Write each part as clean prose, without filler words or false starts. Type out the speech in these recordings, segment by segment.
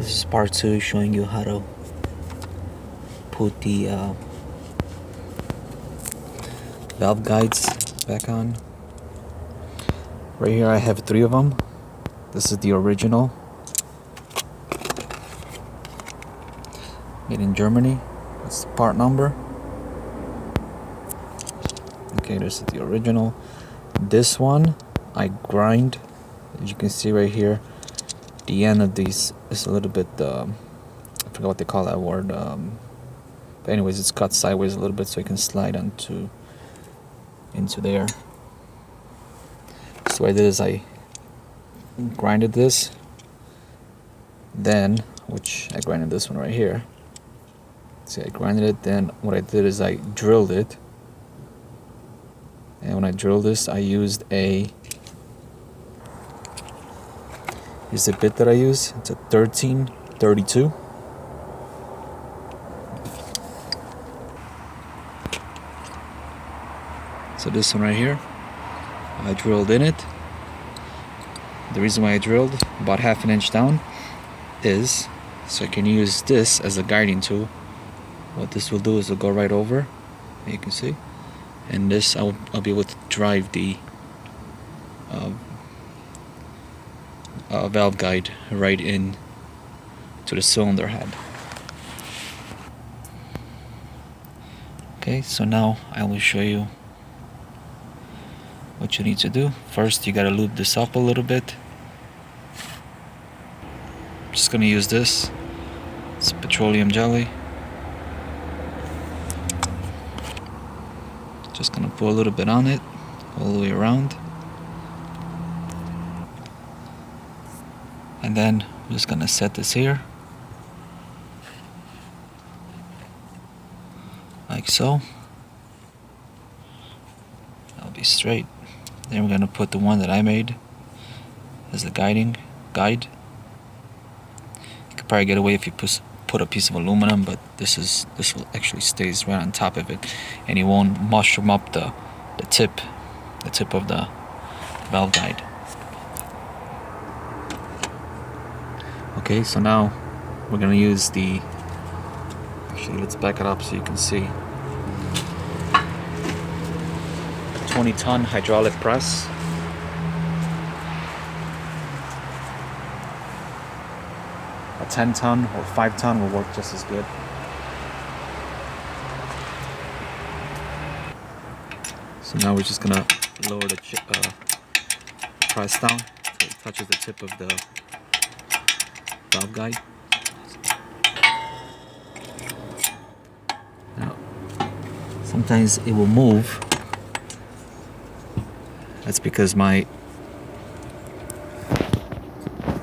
This is part 2 showing you how to put the valve guides back on. Right here I have 3 of them. This is the original, made in Germany. That's the part number. Okay, this is the original. This one I grind. As you can see right here, the end of these is a little bit I forgot what they call that word, but anyways, it's cut sideways a little bit so it can slide into there. So what I did is I grinded this, then which I grinded this one right here. See, I grinded it, then what I did is I drilled it, and when I drilled this I used a bit that I use. It's a 1332. So this one right here, I drilled in it. The reason why I drilled about 1/2 inch down is so I can use this as a guiding tool. What this will do is it'll go right over, you can see, and this I'll be able to drive the valve guide right in to the cylinder head. Okay, so now I will show you what you need to do. First, you gotta lube this up a little bit. I'm just gonna use this. It's petroleum jelly. Just gonna put a little bit on it all the way around. And then I'm just gonna set this here, like so. That'll be straight. Then we're gonna put the one that I made as the guide. You could probably get away if you put a piece of aluminum, but this will actually stays right on top of it, and it won't mushroom up the tip of the valve guide. Okay, so now we're gonna use actually let's back it up so you can see. 20-ton hydraulic press. A 10-ton or 5-ton will work just as good. So now we're just gonna lower the press down so it touches the tip of the valve guide. Now, sometimes it will move. That's because my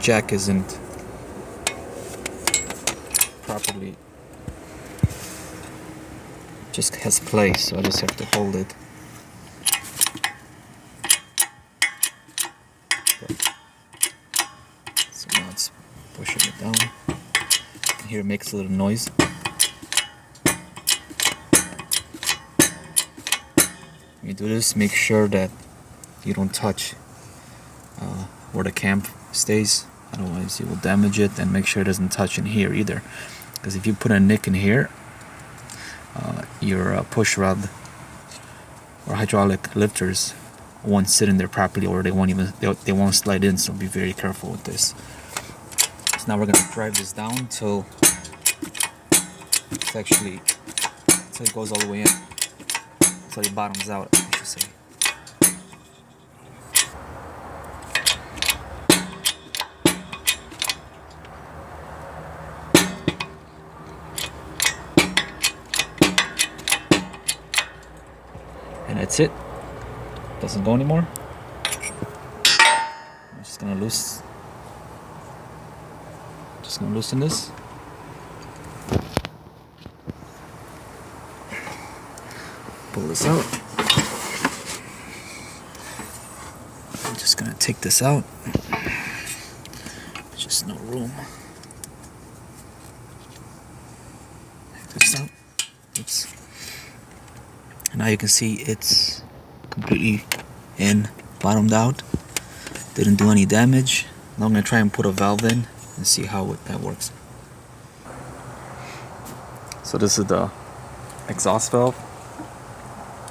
jack isn't properly, just has place, so I just have to hold it. So now it's pushing it down. Here it makes a little noise. When you do this, make sure that you don't touch where the cam stays, otherwise you will damage it, and make sure it doesn't touch in here either, because if you put a nick in here, your push rod or hydraulic lifters won't sit in there properly, or they won't slide in, so be very careful with this. So now we're going to drive this down till it goes all the way in, so it bottoms out, I should say. And that's it. Doesn't go anymore. I'm just gonna loosen this. Pull this out. I'm just gonna take this out. There's just no room. Take this out. Oops. And now you can see it's completely bottomed out. Didn't do any damage. Now I'm going to try and put a valve in. and see how that works. So this is the exhaust valve.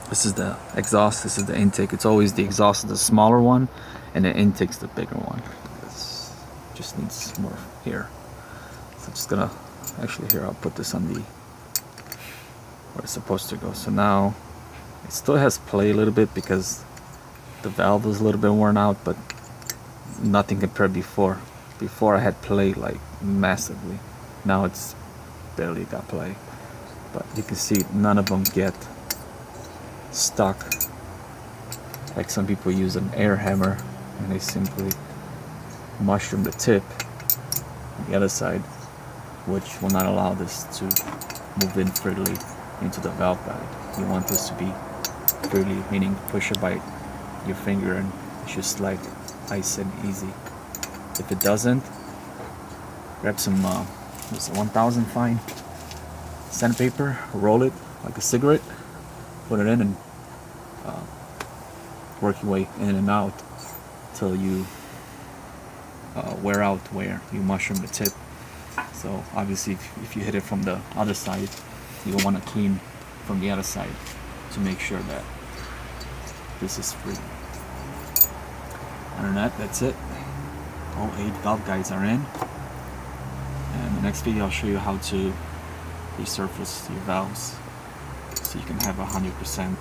This is the exhaust, this is the intake. It's always the exhaust is the smaller one and the intake's the bigger one. This just needs more here. So I'm just gonna, actually here I'll put this on the, where it's supposed to go. So now it still has play a little bit because the valve is a little bit worn out, but nothing compared before. Before I had play like massively. Now it's barely got play. But you can see none of them get stuck. Like some people use an air hammer and they simply mushroom the tip on the other side, which will not allow this to move in freely into the valve guide. You want this to be freely, meaning push it by your finger and it should slide nice and easy. If it doesn't, grab some 1000 fine sandpaper, roll it like a cigarette, put it in and work your way in and out till you wear out where you mushroom the tip. So obviously if you hit it from the other side, you will want to clean from the other side to make sure that this is free. Other than that, that's it. All 8 valve guides are in. And the next video I'll show you how to resurface your valves so you can have 100%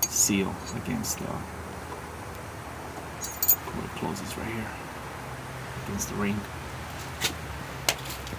seal against where it closes right here, against the ring.